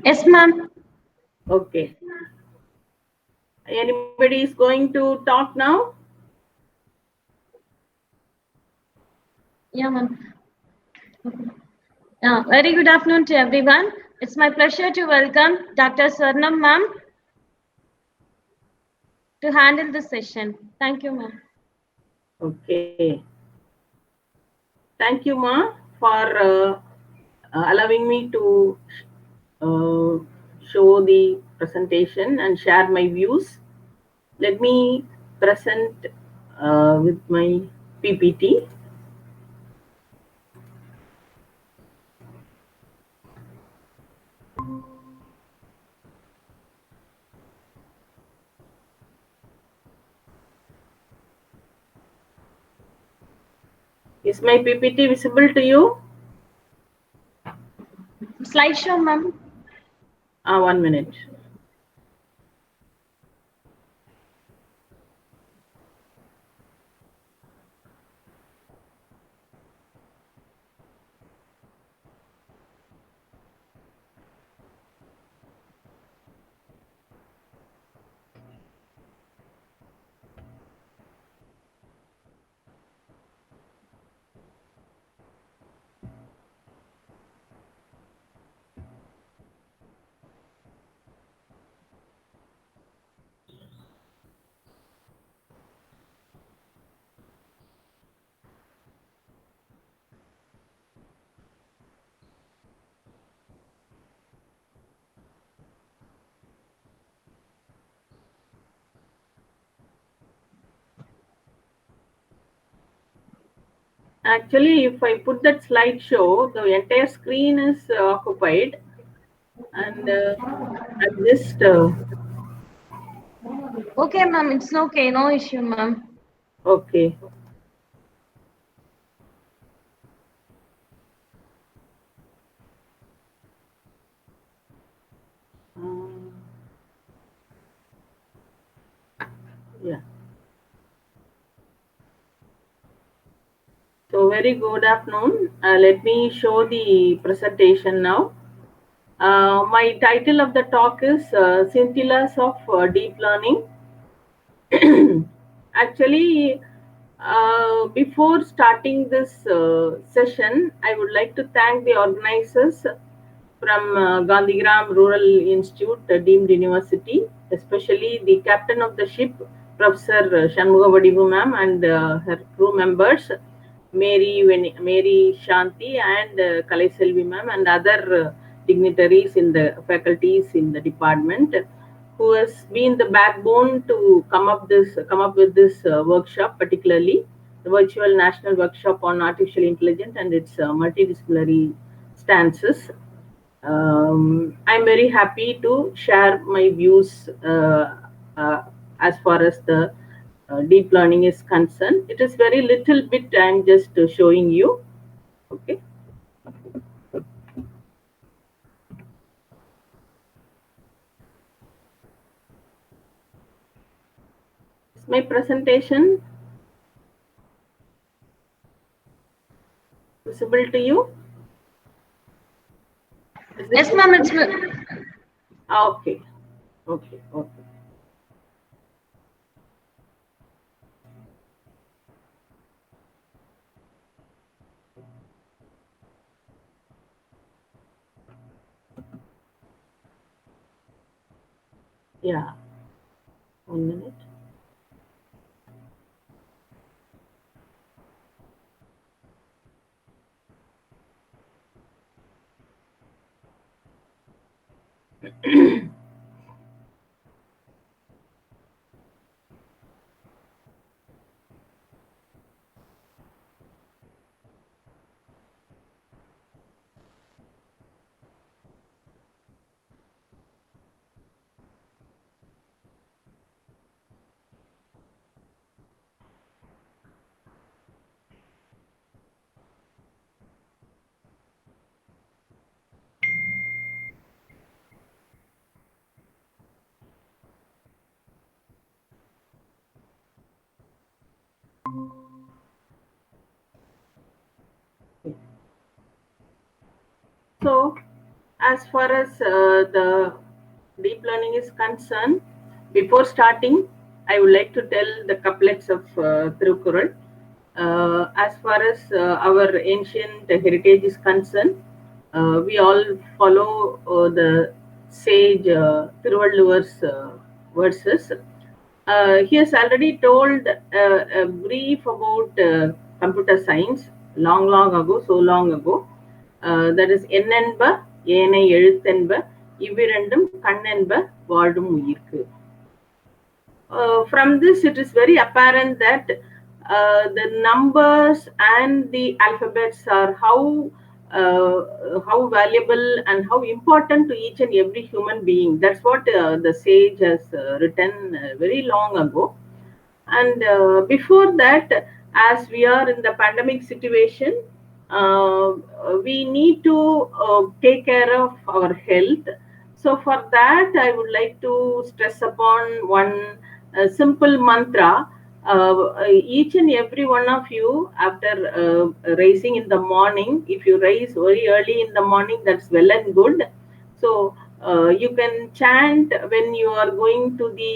Yes, ma'am. Okay. Anybody is going to talk now? Yeah, ma'am. Very good afternoon to everyone. It's my pleasure to welcome Dr. Sornam, ma'am, to handle this session. Thank you, ma'am. Okay. Thank you, Ma, for allowing me to uh, show the presentation and share my views. Let me present with my PPT. Is my PPT visible to you? Slideshow, ma'am. 1 minute. Actually, if I put that slideshow, the entire screen is occupied, and I'm just Okay, ma'am. It's okay. No issue, ma'am. okay. Um, yeah. So very good afternoon. Let me show the presentation now. My title of the talk is Scintillas of Deep Learning. Actually, before starting this session, I would like to thank the organizers from Gandhigram Rural Institute, deemed university, especially the captain of the ship, Professor Shanmugavadivu ma'am, and her crew members, Mary Shanti and Kalai Selvi ma'am, and other dignitaries in the faculties in the department, who has been the backbone to come up with this workshop, particularly the virtual national workshop on artificial intelligence and its multidisciplinary stances. I'm very happy to share my views as far as the deep learning is concerned. It is very little bit I'm just showing you. Okay. Is my presentation visible to you? Yes, ma'am. It's Okay. Okay. Okay. Yeah. 1 minute. So, as far as the deep learning is concerned, before starting, I would like to tell the couplets of Thirukural. As far as our ancient heritage is concerned, we all follow the sage Thiruvalluvar's verses. He has already told a brief about computer science long ago, so long ago. That is எண்ணென்ப ஏனை எழுத்தென்ப இவ்விரண்டும் கண்ணென்ப வாழும் உயிர்க்கு. From this, it is very apparent that the numbers and the alphabets are how valuable and how important to each and every human being. That's what the sage has written very long ago. And before that, as we are in the pandemic situation, we need to take care of our health. So for that, I would like to stress upon one simple mantra. Each and every one of you, after rising in the morning, if you rise very early in the morning, that's well and good. So you can chant when you are going to the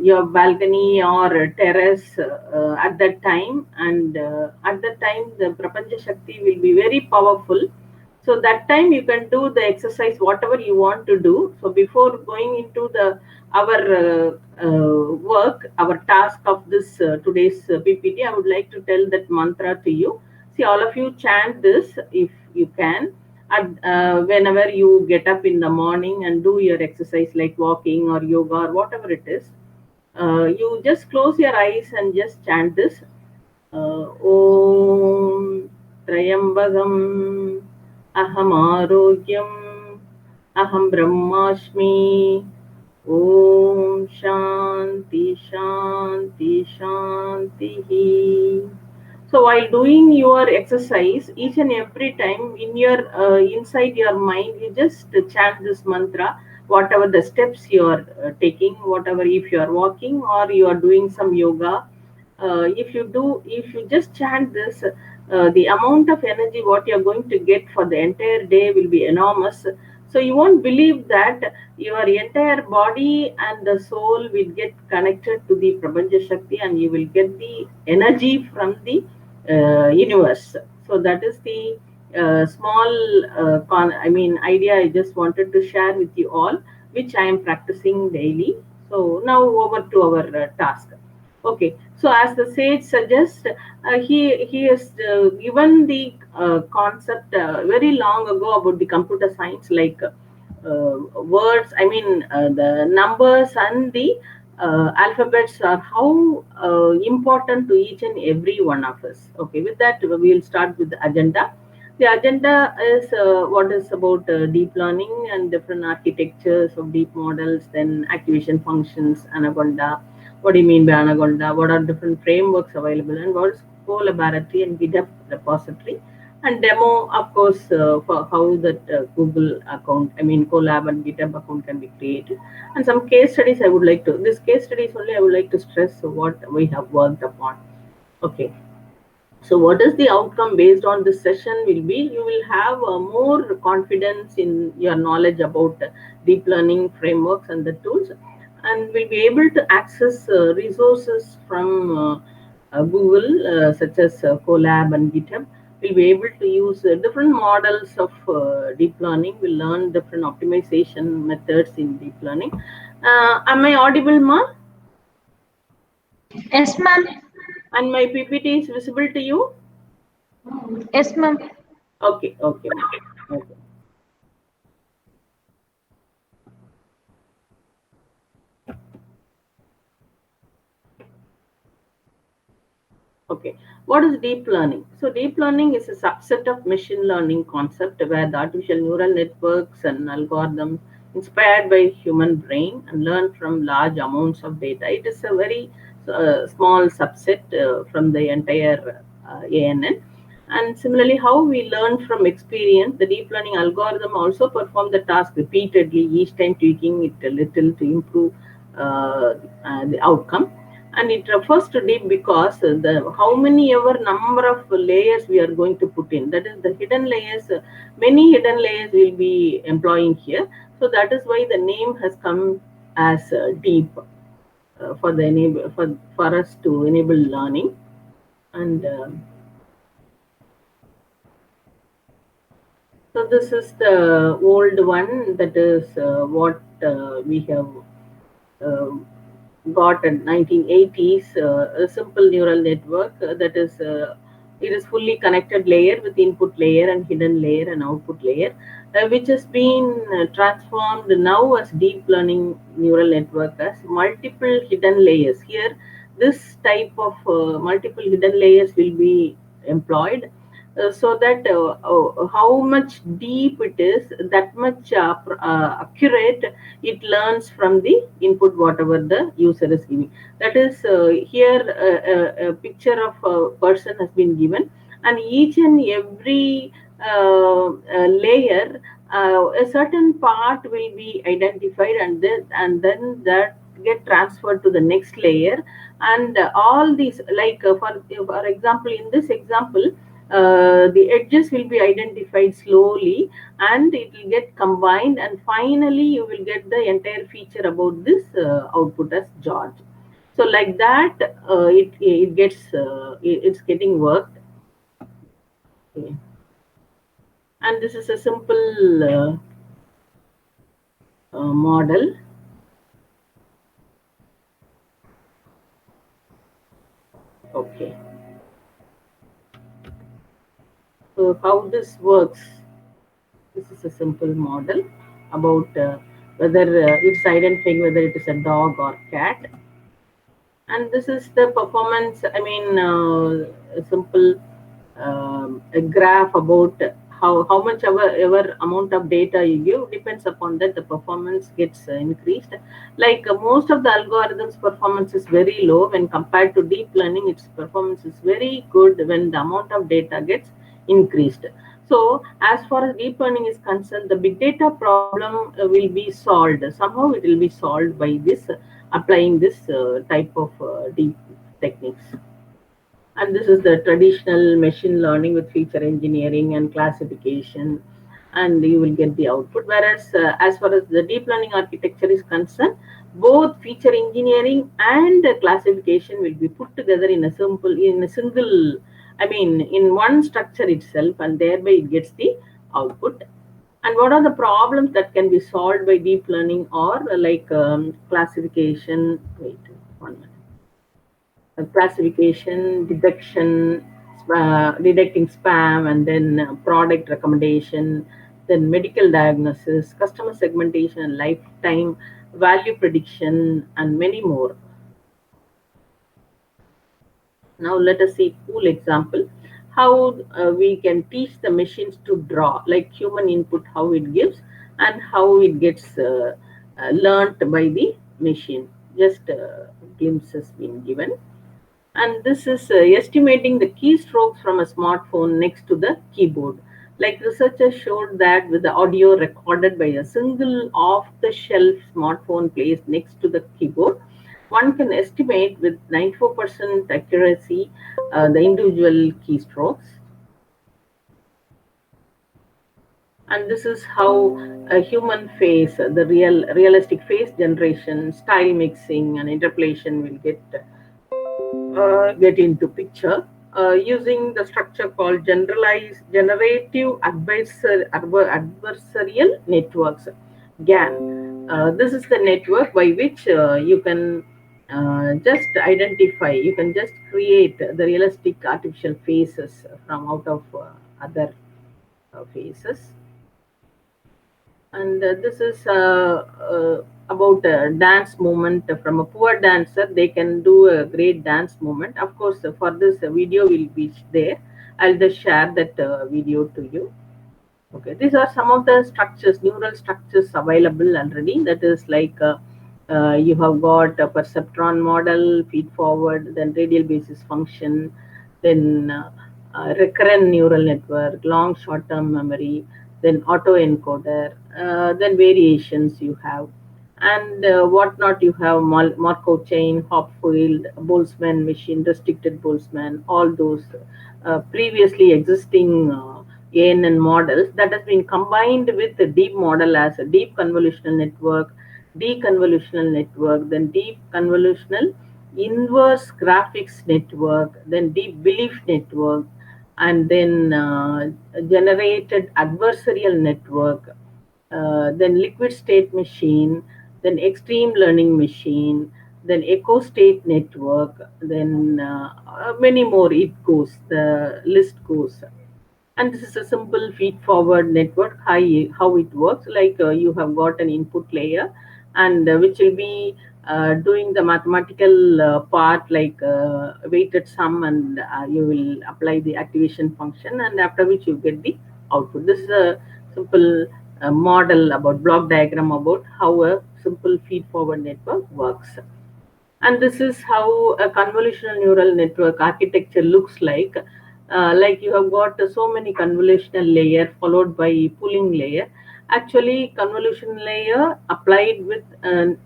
your balcony or terrace at that time, and at that time the Prapanja Shakti will be very powerful. So that time you can do the exercise whatever you want to do. So before going into our work, our task of this today's PPT, I would like to tell that mantra to you. See, all of you chant this if you can. Whenever you get up in the morning and do your exercise like walking or yoga or whatever it is, you just close your eyes and just chant this. Om Trayambagam Aham Arogyam Aham Brahmasmi. Om Shanti Shanti Shanti. So while doing your exercise, each and every time in your inside your mind, you just chant this mantra. Whatever the steps you are taking, whatever, if you are walking or you are doing some yoga, if you just chant this, the amount of energy what you are going to get for the entire day will be enormous. So you won't believe that your entire body and the soul will get connected to the Prabanja Shakti, and you will get the energy from the universe. So that is the small idea I just wanted to share with you all, which I am practicing daily. So now over to our task. Okay, so as the sage suggests, he has given the concept very long ago about the computer science, like words. The numbers and the alphabets are how important to each and every one of us. Okay, with that, we will start with the agenda. The agenda is what is about deep learning and different architectures of deep models, then activation functions, anaconda. What do you mean by anaconda? What are different frameworks available, and what is co-laboratory and Github repository, and demo, of course, for how that Google account, Colab and Github account can be created, and some case studies I would like to. This case studies only I would like to stress what we have worked upon. Okay. So what is the outcome based on this session will be, you will have more confidence in your knowledge about deep learning frameworks and the tools, and will be able to access resources from Google, such as Colab and Github. We'll be able to use different models of deep learning. We'll learn different optimization methods in deep learning. Am I audible, ma? Yes, ma'am. And my PPT is visible to you? Yes, ma'am. Okay. Okay. Okay, what is deep learning? So deep learning is a subset of machine learning concept where the artificial neural networks and algorithms inspired by human brain and learn from large amounts of data. It is a very small subset from the entire ANN. And similarly, how we learn from experience, the deep learning algorithm also perform the task repeatedly, each time tweaking it a little to improve the outcome. and it refers to deep because the how many ever number of layers we are going to put in, that is the hidden layers, many hidden layers will be employing here. So that is why the name has come as deep, for the enable for us to enable learning. And so this is the old one, that is what we have uh, got in 1980s, a simple neural network, that is it is fully connected layer with input layer and hidden layer and output layer, which has been transformed now as deep learning neural network as multiple hidden layers. Here, this type of multiple hidden layers will be employed, so that how much deep it is, that much accurate it learns from the input whatever the user is giving. That is here a picture of a person has been given, and each and every layer, a certain part will be identified, and then that get transferred to the next layer. And all these, like for example, in this example, the edges will be identified slowly, and it will get combined, and finally you will get the entire feature about this output as George. So like that, it gets it's getting worked. Okay. And this is a simple model. Okay. So how this works, this is a simple model about whether it's identifying whether it is a dog or cat. And this is the performance, I mean, a simple a graph about how much ever amount of data you give, depends upon that the performance gets increased. Like most of the algorithms performance is very low when compared to deep learning, its performance is very good when the amount of data gets increased. So as far as deep learning is concerned, the big data problem will be solved somehow. It will be solved by this applying this type of deep techniques. And this is the traditional machine learning with feature engineering and classification, and you will get the output. Whereas as far as the deep learning architecture is concerned, both feature engineering and classification will be put together in a single, I mean, in one structure itself, and thereby it gets the output. And what are the problems that can be solved by deep learning, or like classification? Wait, 1 minute. Classification, detection, detecting spam, and then product recommendation, then medical diagnosis, customer segmentation, lifetime value prediction, and many more. Now let us see cool example how we can teach the machines to draw, like human input, how it gives and how it gets learnt by the machine. Just glimpses being given. And this is estimating the keystrokes from a smartphone next to the keyboard. Like researchers showed that with the audio recorded by a single off-the-shelf smartphone placed next to the keyboard, one can estimate with 94% accuracy the individual keystrokes. And this is how a human face, the realistic face generation, style mixing, and interpolation will get into picture using the structure called generalized generative adversarial networks, GAN. This is the network by which you can just identify, you can just create the realistic artificial faces from out of other faces. And this is about a dance movement. From a poor dancer, they can do a great dance movement. Of course, for this video will be there. I'll just share that video to you. Okay, these are some of the structures, neural structures available already. That is like you have got a perceptron model, feed forward, then radial basis function, then recurrent neural network, long short-term memory, then autoencoder, then variations you have. and whatnot. You have Markov chain, Hopfield, Boltzmann machine, restricted Boltzmann, all those previously existing ANN models that has been combined with the deep model as a deep convolutional network, deconvolutional network, then deep convolutional inverse graphics network, then deep belief network, and then generated adversarial network, then liquid state machine, then extreme learning machine, then echo state network, then many more. It goes, the list goes. And this is a simple feed forward network. How it works, like you have got an input layer, and which will be doing the mathematical part, like weighted sum, and you will apply the activation function, and after which you get the output. This is a simple model about block diagram about how a simple feed forward network works. And this is how a convolutional neural network architecture looks like. Like you have got so many convolutional layer followed by pooling layer. Actually, convolution layer applied with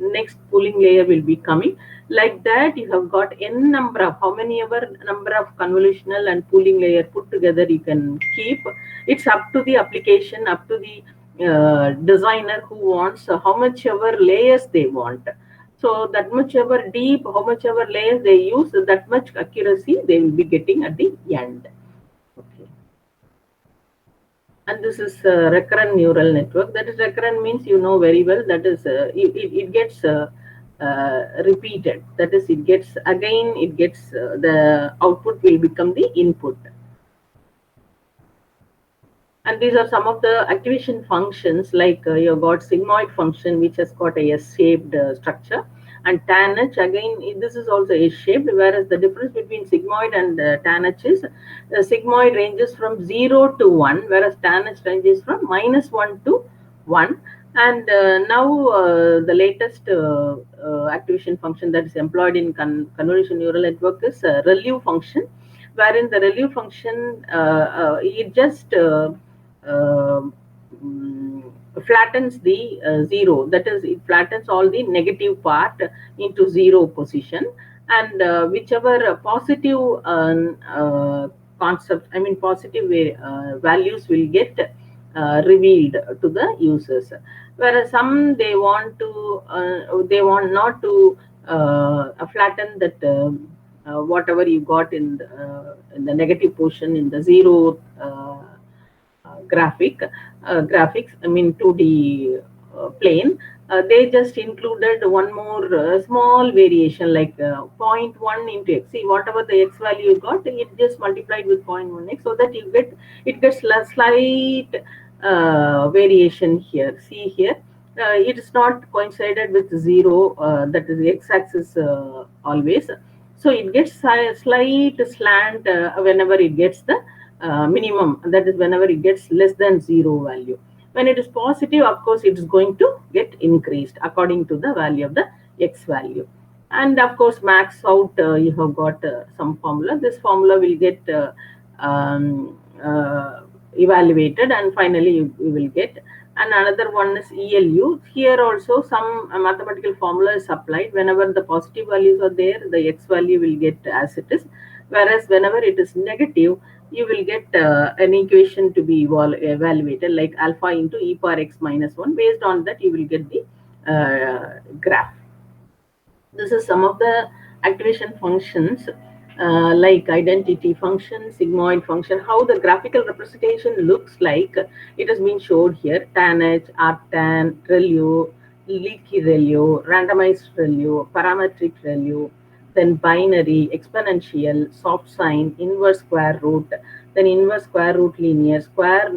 next pooling layer will be coming. Like that, you have got n number of, how many ever number of convolutional and pooling layer put together you can keep. It's up to the application, up to the designer who wants how much ever layers they want. So that much ever deep, how much ever layers they use, that much accuracy they will be getting at the end. Okay. And this is a recurrent neural network. That is, recurrent means you know very well. That is, it gets repeated. That is, it gets again. It gets the output will become the input. And these are some of the activation functions, like you've got sigmoid function, which has got a S-shaped structure, and tan H, again, this is also S-shaped, whereas the difference between sigmoid and tan H is sigmoid ranges from 0 to 1, whereas tan H ranges from -1 to 1. And now the latest activation function that is employed in convolutional neural network is ReLU function, wherein the ReLU function, it just flattens the zero. That is, it flattens all the negative part into zero position, and whichever positive concept, I mean positive values will get revealed to the users. Whereas some they want not to flatten that whatever you got in the negative portion in the zero graphics, I mean 2D plane. They just included one more small variation, like 0.1 into x. See, whatever the x value you got, it just multiplied with 0.1 x, so that you get, it gets a slight variation here. See here, it is not coincided with zero, that is the x-axis always. So it gets a slight slant whenever it gets the minimum, that is whenever it gets less than zero value. When it is positive, of course, it is going to get increased according to the value of the x value. And of course, max out, you have got some formula. This formula will get evaluated, and finally you will get. And another one is ELU. Here also some mathematical formula is applied. Whenever the positive values are there, the x value will get as it is. Whereas whenever it is negative, you will get an equation to be evaluated, like alpha into e power x minus 1. Based on that, you will get the graph. This is some of the activation functions, like identity function, sigmoid function. How the graphical representation looks like, it has been showed here: tan h, arctan, ReLU, leaky ReLU, randomized ReLU, parametric ReLU, then binary, exponential, soft sine, inverse square root, then inverse square root linear, square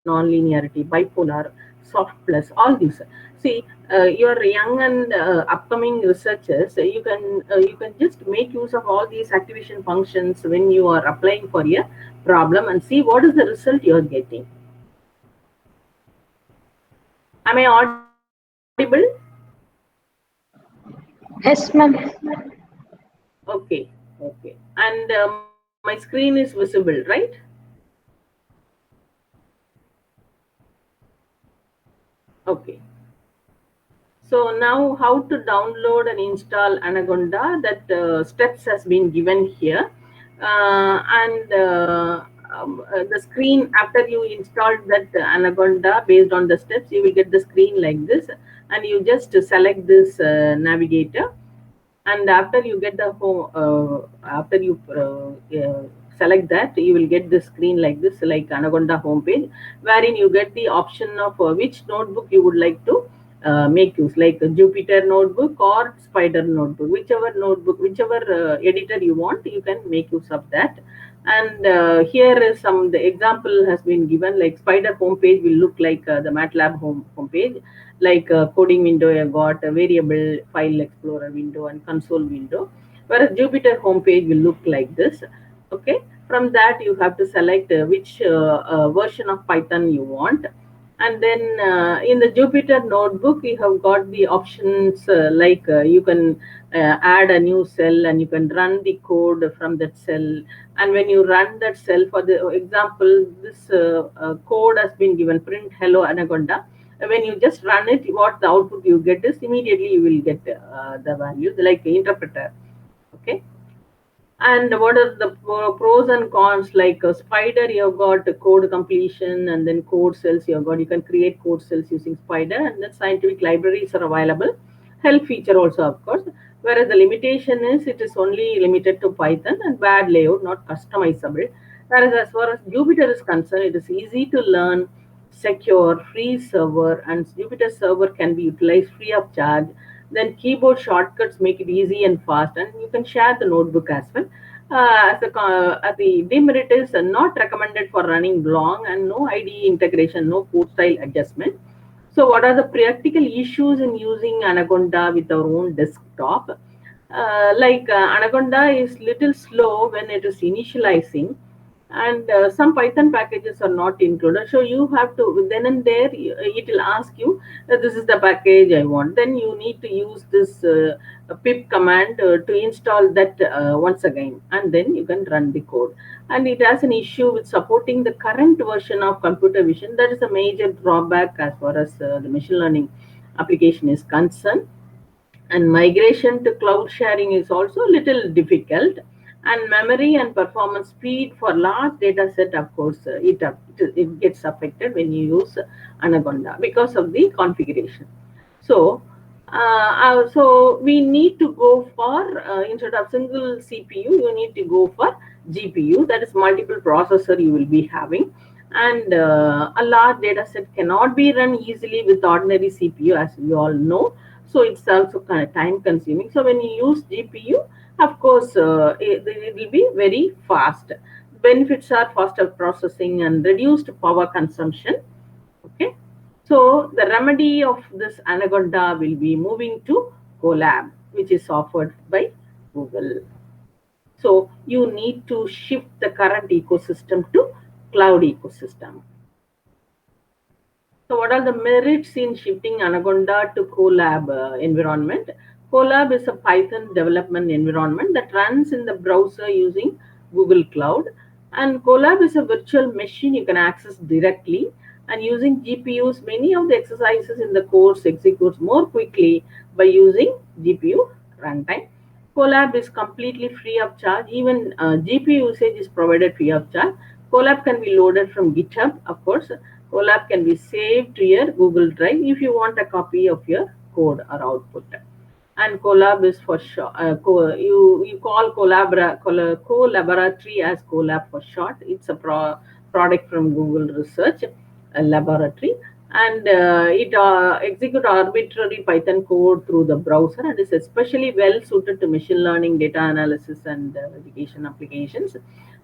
non-linearity, bipolar, soft plus, all these. See, you are young and upcoming researchers. You can just make use of all these activation functions when you are applying for a problem, and see what is the result you are getting. Am I audible? Yes, ma'am. Okay, okay. And my screen is visible, right? Okay. So now how to download and install Anaconda, that steps has been given here. The screen, after you installed that Anaconda, based on the steps, you will get the screen like this, and you just select this navigator, and after you get the home, after you select that, you will get the screen like this, like Anaconda homepage, wherein you get the option of which notebook you would like to make use, like a Jupyter notebook or Spider notebook, whichever editor you want, you can make use of that. And here is some the example has been given, like Spider homepage will look like the MATLAB homepage, like coding window, I got a variable file explorer window and console window, whereas Jupyter homepage will look like this. Okay, from that you have to select which version of Python you want, and then in the Jupyter notebook you have got the options, like you can add a new cell and you can run the code from that cell. And when you run that cell, for the example, this code has been given, print hello Anaconda. When you just run it, what the output you get is immediately you will get the value, like interpreter. Okay, and what are the pros and cons? Like Spider, you've got code completion, and then code cells. You can create code cells using Spider, and then scientific libraries are available. Help feature also, of course. Whereas the limitation is it is only limited to Python and bad layout, not customizable. Whereas as far as Jupyter is concerned, it is easy to learn, secure, free server, and Jupyter server can be utilized free of charge. Then keyboard shortcuts make it easy and fast, and you can share the notebook as well. As the demerit is not recommended for running long, and no IDE integration, no code style adjustment. So, what are the practical issues in using Anaconda with our own desktop? Anaconda is little slow when it is initializing, and some Python packages are not included. So you have to then and there it will ask you that this is the package I want. Then you need to use this pip command to install that once again, and then you can run the code. And it has an issue with supporting the current version of computer vision. That is a major drawback as far as the machine learning application is concerned. And migration to cloud sharing is also a little difficult, and memory and performance speed for large data set, of course, it gets affected when you use Anaconda because of the configuration. So we need to go for instead of single CPU, you need to go for GPU, that is multiple processor you will be having. And a large data set cannot be run easily with ordinary CPU, as we all know. So it's also kind of time consuming. So when you use GPU, of course, it will be very fast. Benefits are faster processing and reduced power consumption. Okay. So the remedy of this Anaconda will be moving to Colab, which is offered by Google. So you need to shift the current ecosystem to cloud ecosystem. So what are the merits in shifting Anaconda to Colab environment? Colab is a Python development environment that runs in the browser using Google Cloud. And Colab is a virtual machine you can access directly. And using GPUs, many of the exercises in the course executes more quickly by using GPU runtime. Colab is completely free of charge. Even GPU usage is provided free of charge. Colab can be loaded from GitHub, of course. Colab can be saved to your Google Drive if you want a copy of your code or output. And Colab is for short. You call Collaboratory as Colab for short. It's a product from Google Research Laboratory, and it executes arbitrary Python code through the browser, and is especially well suited to machine learning, data analysis, and education applications.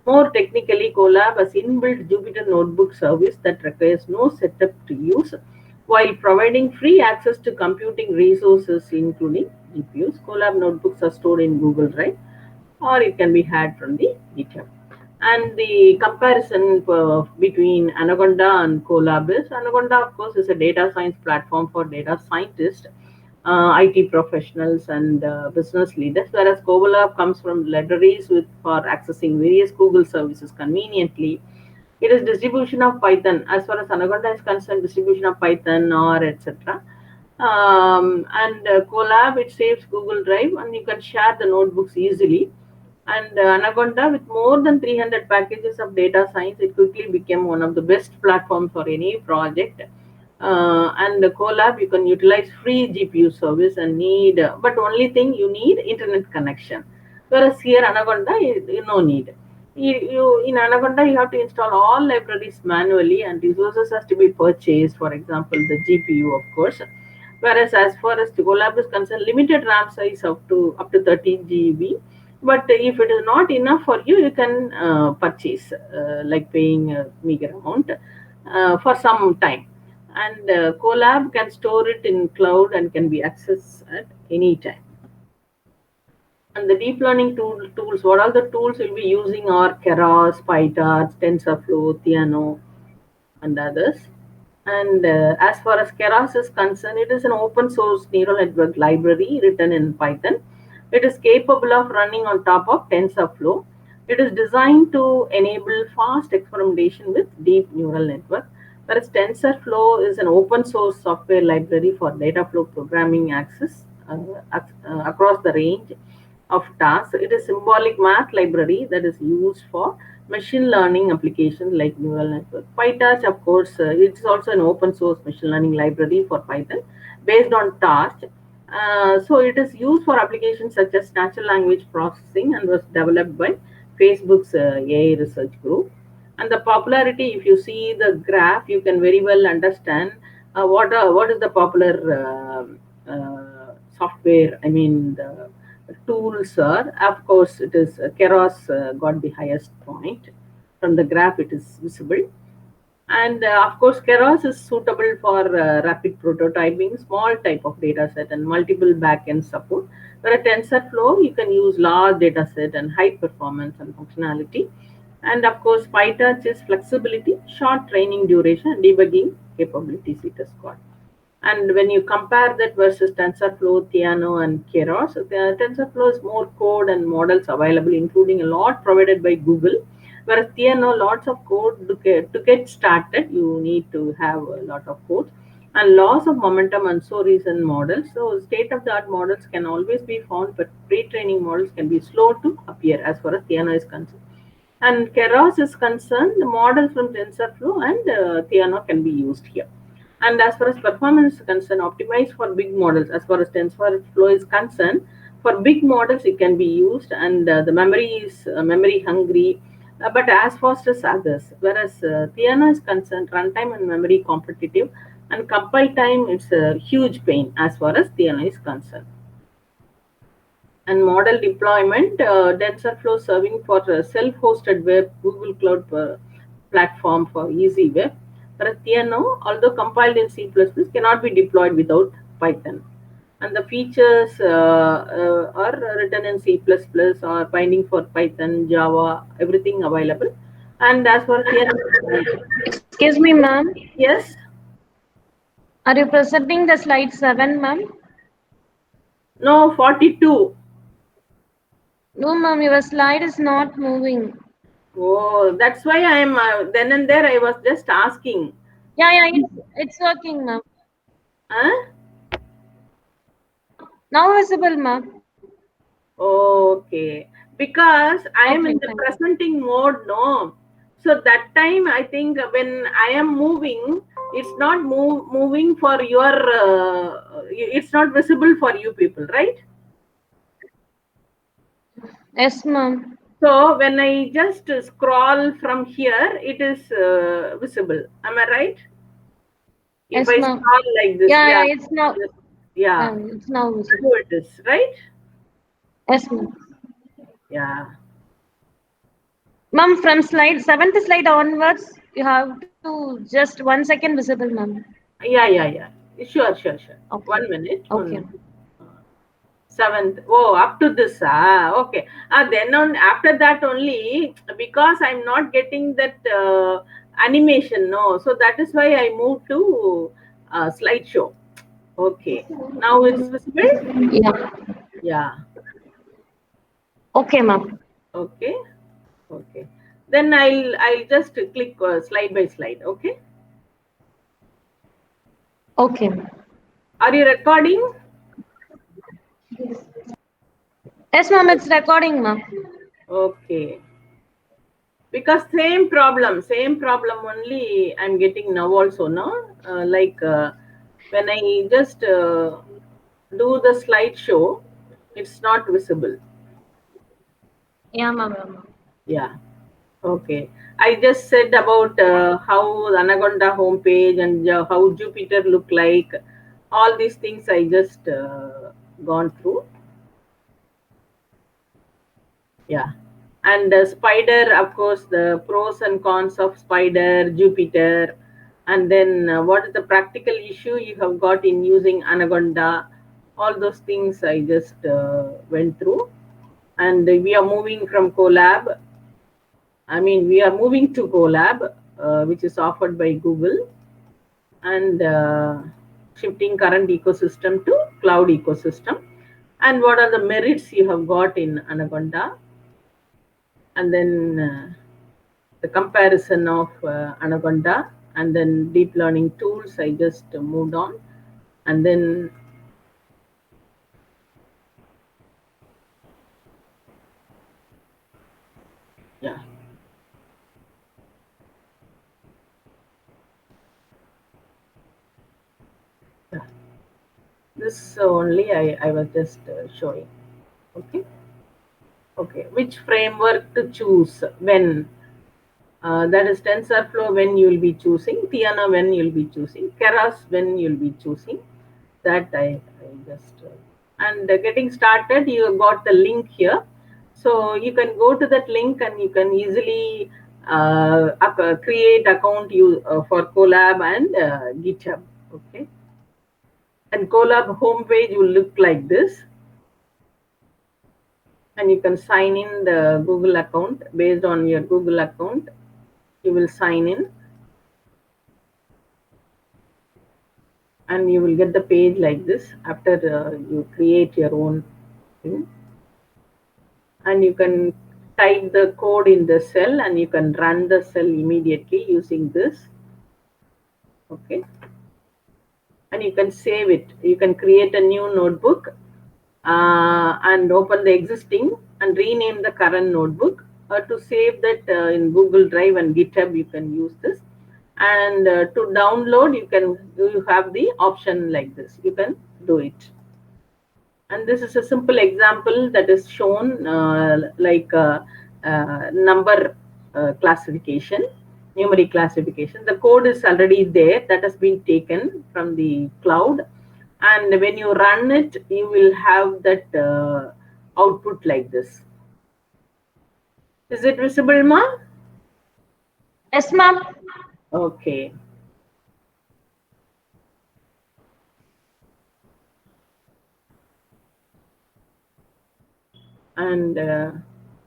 More technically, Colab has inbuilt Jupyter Notebook service that requires no setup to use, while providing free access to computing resources, including GPUs. Colab notebooks are stored in Google Drive, or it can be had from the GitHub. And the comparison between Anaconda and Colab is Anaconda, of course, is a data science platform for data scientists, IT professionals, and business leaders, whereas Colab comes from libraries for accessing various Google services conveniently. It is distribution of Python. As far as Anaconda is concerned, distribution of Python or etc. And Colab, it saves Google Drive, and you can share the notebooks easily. And Anaconda, with more than 300 packages of data science, it quickly became one of the best platforms for any project. And the Colab, you can utilize free GPU service and need, but only thing you need internet connection. Whereas here Anaconda, you no need. You in Anaconda, you have to install all libraries manually, and resources has to be purchased. For example, the GPU, of course. Whereas as far as the Colab is concerned, limited RAM size up to 13 GB. But if it is not enough for you, you can purchase, like paying a meager amount for some time. And Colab can store it in cloud and can be accessed at any time. And the deep learning tools, what are the tools we'll be using are Keras, PyTorch, TensorFlow, Theano, and others. And as far as Keras is concerned, it is an open source neural network library written in Python. It is capable of running on top of TensorFlow. It is designed to enable fast experimentation with deep neural network, whereas TensorFlow is an open source software library for data flow programming access across the range of tasks. It is symbolic math library that is used for machine learning applications like neural network. PyTorch, of course, it's also an open source machine learning library for Python based on Torch. So it is used for applications such as natural language processing and was developed by Facebook's AI research group. And the popularity, if you see the graph, you can very well understand what is the popular software. I mean, the tools are, of course, it is Keras got the highest point. From the graph, it is visible. And of course, Keras is suitable for rapid prototyping, small type of data set, and multiple backend support. Whereas TensorFlow, you can use large data set and high performance and functionality. And of course, PyTorch is flexibility, short training duration, and debugging capabilities it has got. And when you compare that versus TensorFlow, Theano, and Keras, the TensorFlow is more code and models available, including a lot provided by Google. Whereas Theano, lots of code to get started, you need to have a lot of code. And loss of momentum and so reason models. So state-of-the-art models can always be found, but pre-training models can be slow to appear as far as Theano is concerned. And Keras is concerned, the model from TensorFlow and Theano can be used here. And as far as performance is concerned, optimized for big models. As far as TensorFlow is concerned, for big models it can be used, and the memory is memory hungry, but as fast as others. Whereas Theano is concerned, runtime and memory competitive, and compile time it's a huge pain as far as Theano is concerned. And model deployment, TensorFlow serving for self-hosted web, Google Cloud platform for easy web. Whereas Theano, although compiled in C++, cannot be deployed without Python. And the features are written in C++ or binding for Python, Java, everything available. And as for Theano, Excuse me, ma'am. yes, Are you presenting the slide 7, ma'am? no, 42. No, ma'am, your slide is not moving. Oh, that's why I am then and there I was just asking. Yeah, it's working, ma'am. Huh? Now visible, ma'am. Okay, because I am Okay, in the thank you. presenting mode, no. So that time, I think when I am moving, it's not moving for your. It's not visible for you people, right? Yes, ma'am. So when I just scroll from here, it is visible. Am I right? If Yes, I ma'am. scroll like this, Yeah, yeah, it's now. yeah, It's now visible. so it is right. Yes, ma'am. Yeah. Ma'am, from slide 7th slide onwards, you have to just 1 second visible, ma'am. Yeah. Sure, sure, sure. Okay. 1 minute. One Okay. minute. Seventh. Oh, up to this. Okay. Then on after that only, because I'm not getting that animation. No, so that is why I moved to slideshow. Okay. Now it's visible. Yeah. Yeah. Okay, ma'am. Okay. Okay. Then I'll just click slide by slide. Okay. Okay. Are you recording? Yes, ma'am, it's recording, ma'am. Okay. Because same problem only I'm getting now also, no? When I just do the slideshow, it's not visible. Yeah, ma'am. Yeah, ma'am. Yeah. Okay. I just said about how the Anaconda homepage and how Jupiter look like. All these things I just gone through. Yeah. And spider, of course, the pros and cons of spider, Jupiter, and then what is the practical issue you have got in using Anaconda. All those things I just went through. And we are moving from collab. I mean, we are moving to collab, which is offered by Google, and shifting current ecosystem to cloud ecosystem. And what are the merits you have got in Anaconda? And then the comparison of Anaconda, and then deep learning tools. I just moved on, and then yeah. Yeah. This only I was just showing. Okay. Okay. Which framework to choose when? That is TensorFlow when you will be choosing, Theana when you will be choosing, Keras when you will be choosing. That I just and getting started. You got the link here, so you can go to that link and you can easily create account you for Colab and GitHub. Okay, and Colab homepage will look like this, and you can sign in the Google account based on your Google account. You will sign in and you will get the page like this after you create your own thing. And you can type the code in the cell and you can run the cell immediately using this. Okay, and you can save it. You can create a new notebook and open the existing and rename the current notebook to save that in Google Drive and GitHub. You can use this, and to download you have the option like this. You can do it. And this is a simple example that is shown number classification, numeric classification. The code is already there, that has been taken from the cloud, and when you run it you will have that output like this. Is it visible, ma? Yes, ma'am. Okay. And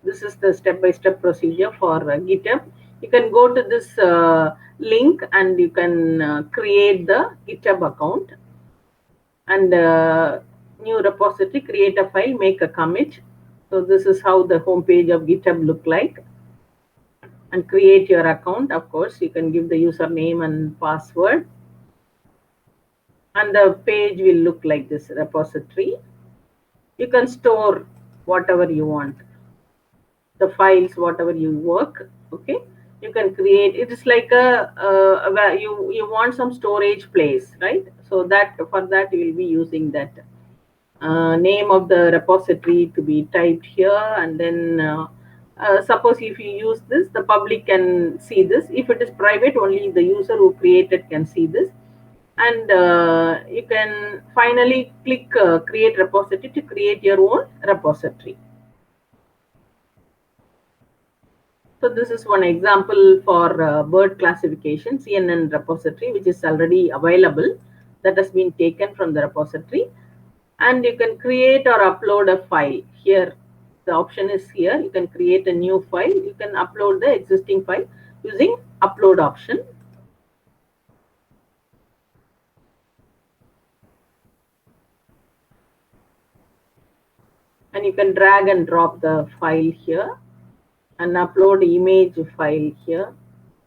this is the step-by-step procedure for GitHub. You can go to this link and you can create the GitHub account, and new repository, create a file, make a commit. So this is how the homepage of GitHub look like. And create your account. Of course, you can give the username and password, and the page will look like this repository. You can store whatever you want, the files, whatever you work. Okay, you can create. It is like you want some storage place, right? So that for that you will be using that name of the repository to be typed here, and then suppose if you use this, the public can see this. If it is private, only the user who created can see this. And you can finally click create repository to create your own repository. So this is one example for bird classification, CNN repository, which is already available, that has been taken from the repository. And you can create or upload a file here. The option is here. You can create a new file. You can upload the existing file using upload option. And you can drag and drop the file here and upload image file here,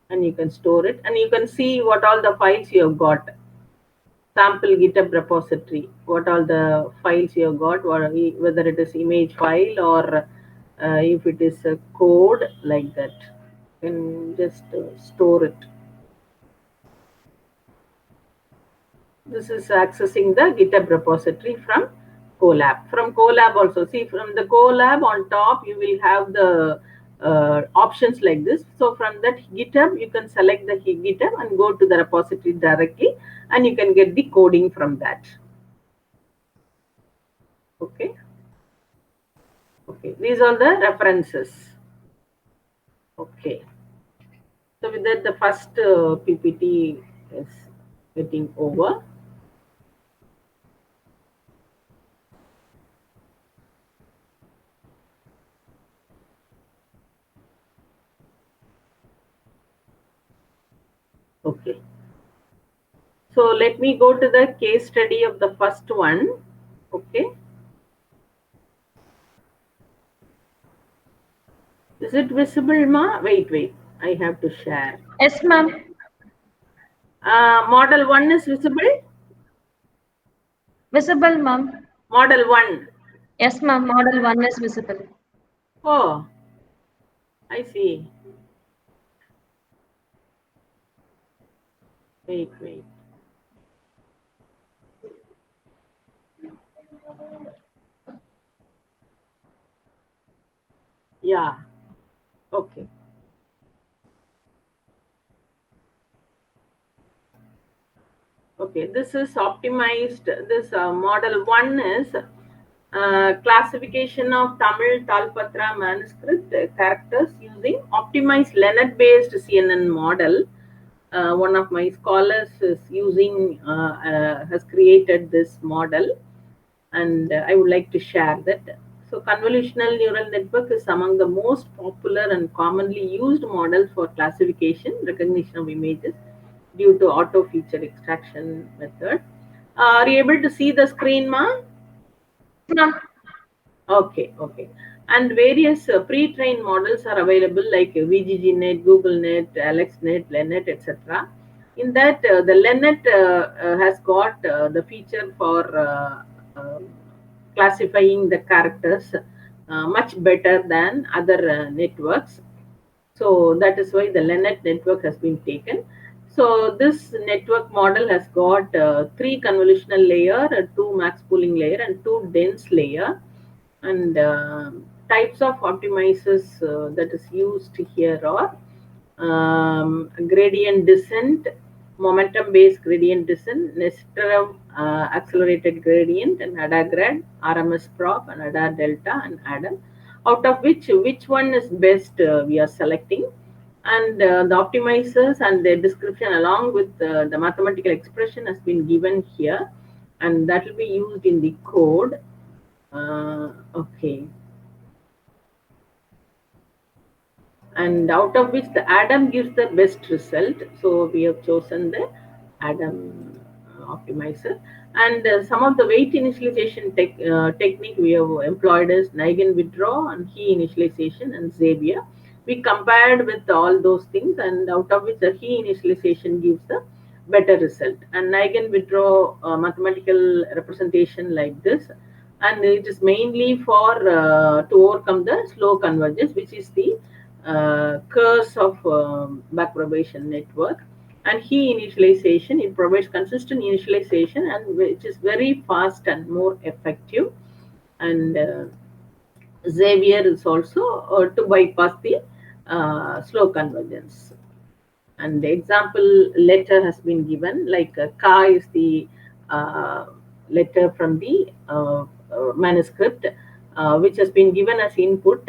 and you can store it, and you can see what all the files you have got. sample GitHub repository. What all the files you have got, whether it is image file or if it is a code like that, you can just store it. This is accessing the GitHub repository from Colab. From Colab also, see from the Colab on top, you will have the options like this. So from that GitHub, you can select the GitHub and go to the repository directly, and you can get the coding from that. Okay. Okay. These are the references. Okay. So with that, the first PPT is getting over. Okay. So let me go to the case study of the first one. Okay. Is it visible, ma? Wait. I have to share. Yes, ma'am. Model 1 is visible? Visible, ma'am. Model 1. Yes, ma'am. Model 1 is visible. Oh, I see. Wait. Yeah. Okay. Okay, this is optimized. This model 1 is classification of Tamil Talpatra manuscript characters using optimized Leonard based CNN model. One of my scholars is using, has created this model, and I would like to share that. So, convolutional neural network is among the most popular and commonly used models for classification, recognition of images due to auto feature extraction method. Are you able to see the screen, ma? Ma'am. Okay. And various pre-trained models are available like VGGNet, GoogleNet, AlexNet, LeNet, etc. In that, the LeNet has got the feature for classifying the characters much better than other networks. So that is why the LeNet network has been taken. So this network model has got three convolutional layer, two max pooling layer, and two dense layer. And types of optimizers that is used here are gradient descent, momentum based gradient descent, Nesterov accelerated gradient, and ADA-grad, RMS prop, and ADA delta, and ADAM. Out of which one is best, we are selecting. And the optimizers and their description along with the mathematical expression has been given here, and that will be used in the code. Okay. And out of which the Adam gives the best result. So we have chosen the Adam optimizer. And some of the weight initialization technique we have employed is Nigen withdraw and key initialization and Xavier. We compared with all those things, and out of which the key initialization gives the better result. And Nigen withdraw mathematical representation like this, and it is mainly for to overcome the slow convergence, which is the curse of backpropagation network. And key initialization, it provides consistent initialization, and which is very fast and more effective. And Xavier is also to bypass the slow convergence. And the example letter has been given, like ka is the letter from the manuscript, which has been given as input,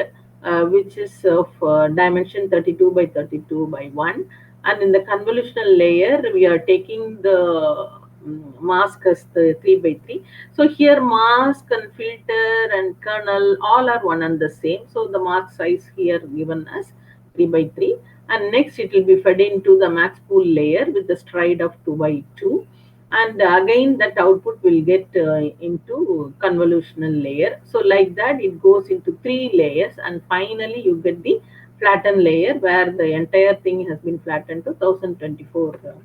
which is of dimension 32 by 32 by 1. And in the convolutional layer, we are taking the mask as the 3 by 3. So here mask and filter and kernel all are one and the same. So the mask size here given as 3 by 3. And next it will be fed into the max pool layer with the stride of 2 by 2. And again that output will get into convolutional layer. So like that it goes into 3 layers, and finally you get the flattened layer where the entire thing has been flattened to 1024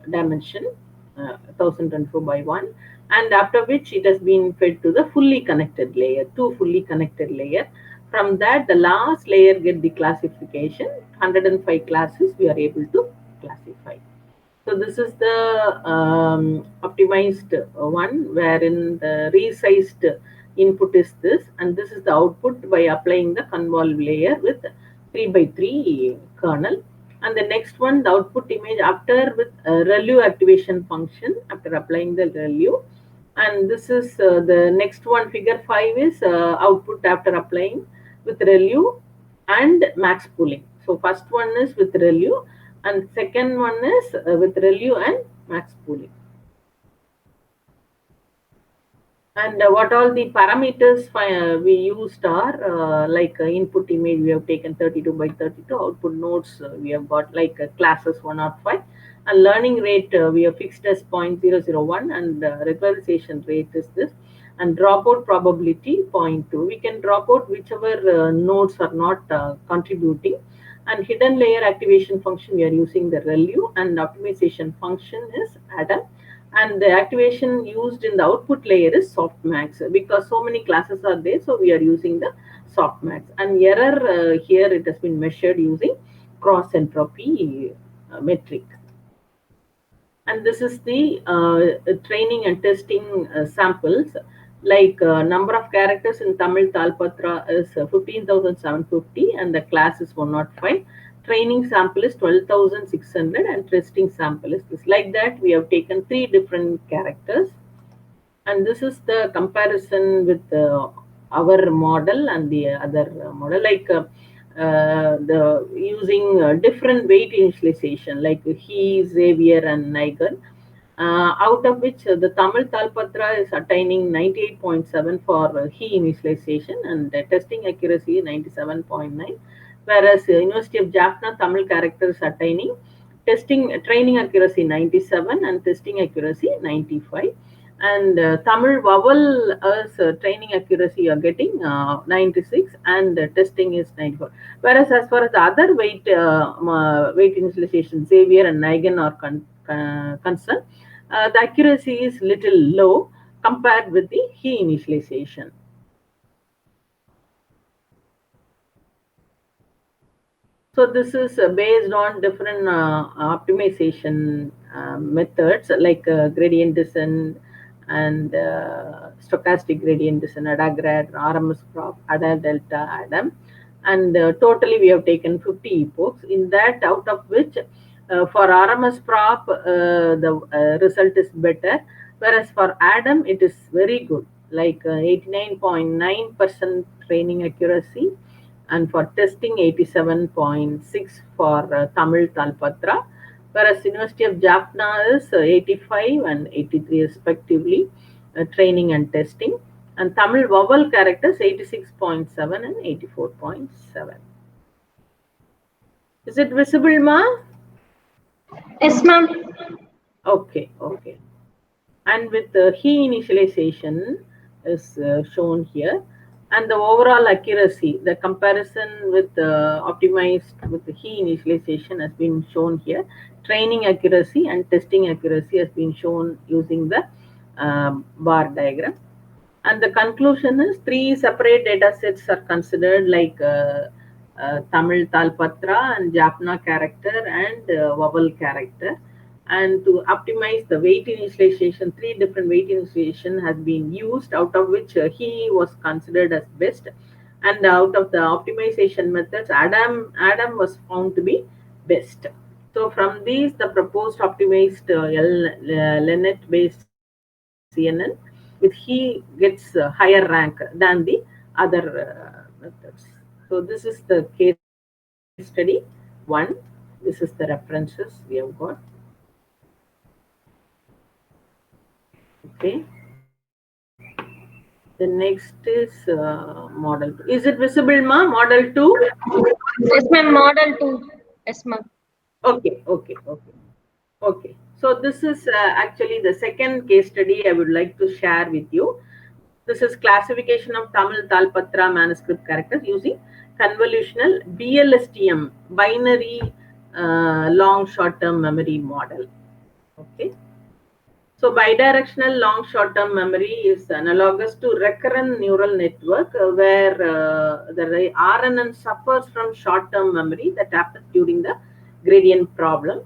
dimension. 1024 by 1, and after which it has been fed to the fully connected layer, two fully connected layer. From that, the last layer get the classification. 105 classes we are able to classify. So this is the optimized one, wherein the resized input is this, and this is the output by applying the convolve layer with 3 by 3 kernel. And the next one, the output image after with ReLU activation function after applying the ReLU. And this is the next one, figure 5 is output after applying with ReLU and max pooling. So first one is with ReLU and second one is with ReLU and max pooling. And what all the parameters we used are like input image we have taken 32 by 32, output nodes we have got like classes 105, and learning rate we have fixed as 0.001, and regularization rate is this, and dropout probability 0.2. We can drop out whichever nodes are not contributing. And hidden layer activation function we are using the ReLU, and optimization function is Adam, and the activation used in the output layer is softmax, because so many classes are there, so we are using the softmax. And error here it has been measured using cross entropy metric. And this is the training and testing samples, like number of characters in Tamil Talpatra is 15,750 and the class is 105. Training sample is 12,600 and testing sample is this. Like that, we have taken 3 different characters. And this is the comparison with our model and the other model, like the using different weight initialization, like he, Xavier, and Niger. Out of which the Tamil Talpatra is attaining 98.7 for he initialization, and testing accuracy 97.9, whereas University of Jaffna Tamil character is attaining training accuracy 97 and testing accuracy 95. And Tamil vowel as training accuracy you are getting 96 and testing is 94. Whereas as far as the other weight initialization, Xavier and Nigen are concerned, the accuracy is little low compared with the he initialization. So this is based on different optimization methods, like gradient descent and stochastic gradient descent, ADA-grad, RMS prop, ADA delta, ADAM. And totally we have taken 50 epochs. In that, out of which for RMS prop the result is better, whereas for ADAM it is very good, like 89.9% training accuracy, and for testing 87.6 for Tamil Talpatra, whereas University of Jaffna is 85 and 83 respectively, training and testing, and Tamil vowel characters 86.7 and 84.7. Is it visible, ma? Yes, ma'am. Okay. And with the he initialization is shown here, and the overall accuracy, the comparison with optimized with the he initialization has been shown here. Training accuracy and testing accuracy has been shown using the bar diagram. And the conclusion is 3 separate data sets are considered, like Tamil Talpatra and Jaffna character and vowel character. And to optimize the weight initialization, 3 different weight initialization has been used, out of which he was considered as best. And out of the optimization methods, Adam was found to be best. So from these, the proposed optimized Lennet based CNN with he gets higher rank than the other methods. So this is the case study 1. This is the references we have got. Okay. The next is model 2. Is it visible, ma? Model 2? Yes, ma'am. Model 2. Yes, ma'am. Okay. So this is actually the second case study I would like to share with you. This is classification of Tamil Talpatra manuscript characters using convolutional BLSTM, binary long short-term memory model. Okay. So bidirectional long short-term memory is analogous to recurrent neural network where the RNN suffers from short-term memory that happens during the gradient problem.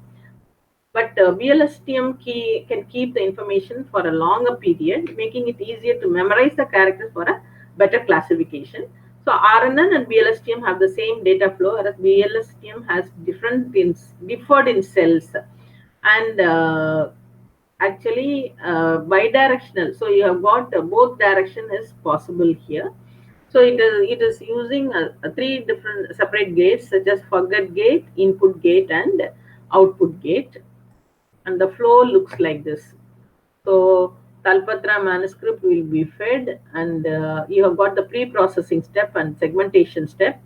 But VLSTM key can keep the information for a longer period, making it easier to memorize the characters for a better classification. So RNN and VLSTM have the same data flow, whereas VLSTM has differed in cells. And actually bidirectional, so you have got both direction is possible here. So it is using three different separate gates such as forget gate, input gate, and output gate, and the flow looks like this. So Talpatra manuscript will be fed, and you have got the pre-processing step and segmentation step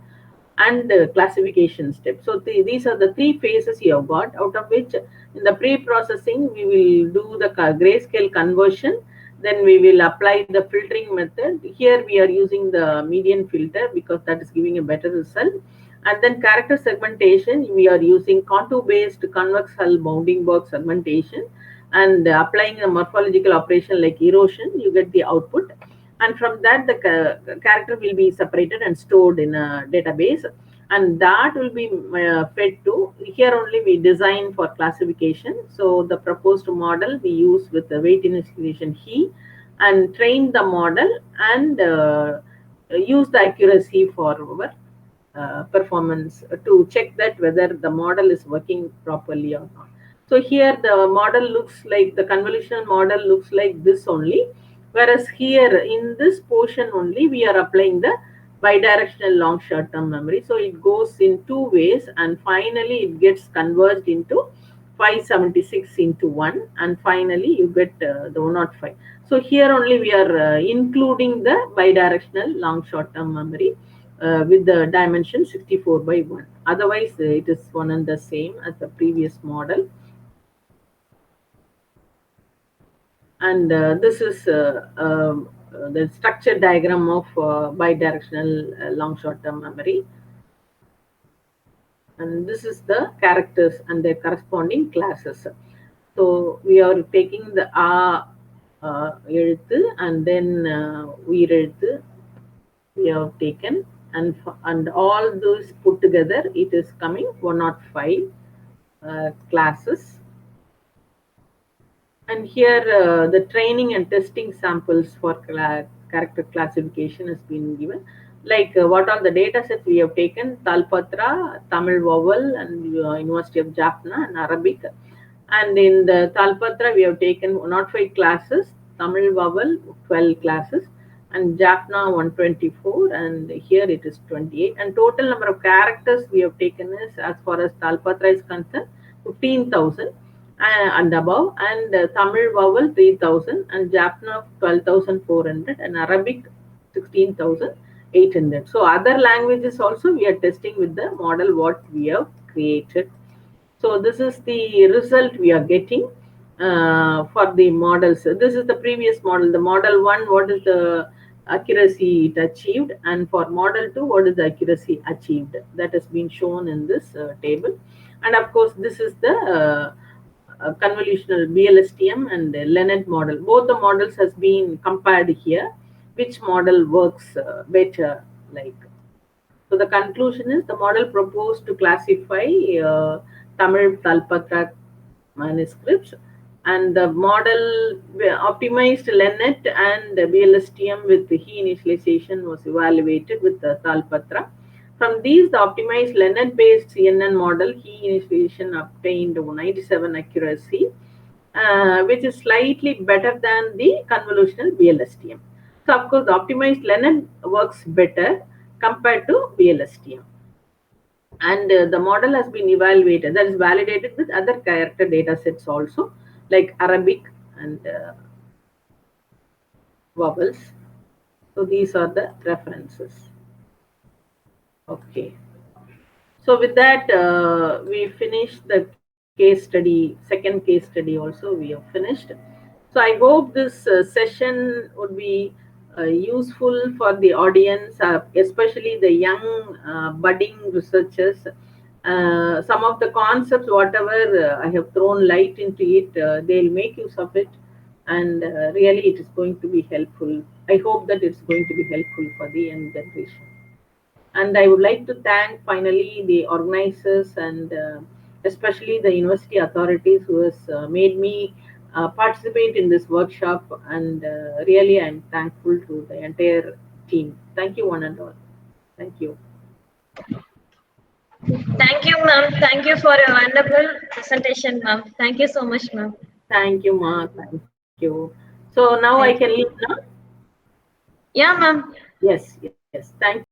and classification step. So these are the three phases you have got, out of which in the pre-processing we will do the grayscale conversion, then we will apply the filtering method. Here we are using the median filter because that is giving a better result. And then character segmentation, we are using contour based convex hull bounding box segmentation, and applying a morphological operation like erosion, you get the output. And from that the character will be separated and stored in a database, and that will be fed to here. Only we design for classification. So the proposed model we use with the weight initialization he, and train the model, and use the accuracy for our performance to check that whether the model is working properly or not. So here the model looks like, the convolutional model looks like this only, whereas here in this portion only we are applying the bidirectional long short-term memory. So it goes in two ways, and finally it gets converged into 576 into 1, and finally you get the 105. So here only we are including the bidirectional long short-term memory with the dimension 64 by 1. Otherwise it is one and the same as the previous model. And this is the structure diagram of bidirectional long short-term memory. And this is the characters and their corresponding classes. So we are taking the எழுத்து, and then உயிரெழுத்து we have taken, and all those put together it is coming 105 classes. And here the training and testing samples for character classification has been given, like what are the data sets we have taken: Talpatra, Tamil vowel, and University of Jaffna, and Arabic. And in the Talpatra we have taken 105 classes, Tamil vowel 12 classes, and Jaffna 124, and here it is 28. And total number of characters we have taken is, as far as Talpatra is concerned, 15,000 and above, and Tamil vowel 3,000, and Jaffna 12,400, and Arabic 16,800. So other languages also we are testing with the model what we have created. So this is the result we are getting for the models. This is the previous model. The model 1, what is the accuracy it achieved, and for model 2, what is the accuracy achieved. That has been shown in this table. And of course this is the convolutional BLSTM and the Leonard model. Both the models has been compared here, which model works better. Like, so the conclusion is the model proposed to classify Tamil Talpatra manuscripts, and the model optimized Leonard and BLSTM with the he initialization was evaluated with the Talpatra. From these, the optimized Leonard-based CNN model he initialization obtained 97 accuracy, which is slightly better than the convolutional BLSTM. So, of course, the optimized Leonard works better compared to BLSTM. And the model has been evaluated, that is validated with other character data sets also, like Arabic and vowels. So these are the references. Okay. So with that, we finished the case study, second case study also we have finished. So I hope this session would be useful for the audience, especially the young budding researchers. Some of the concepts, whatever I have thrown light into it, they'll make use of it and really it is going to be helpful. I hope that it's going to be helpful for the young generation. And I would like to thank finally the organizers and especially the university authorities who has made me participate in this workshop. And really, I'm thankful to the entire team. Thank you, one and all. Thank you. Thank you, ma'am. Thank you for a wonderful presentation, ma'am. Thank you so much, ma'am. Thank you, Ma. Thank you. So now I Thank can you. leave now? Yeah, ma'am. Yes, yes. Thank you.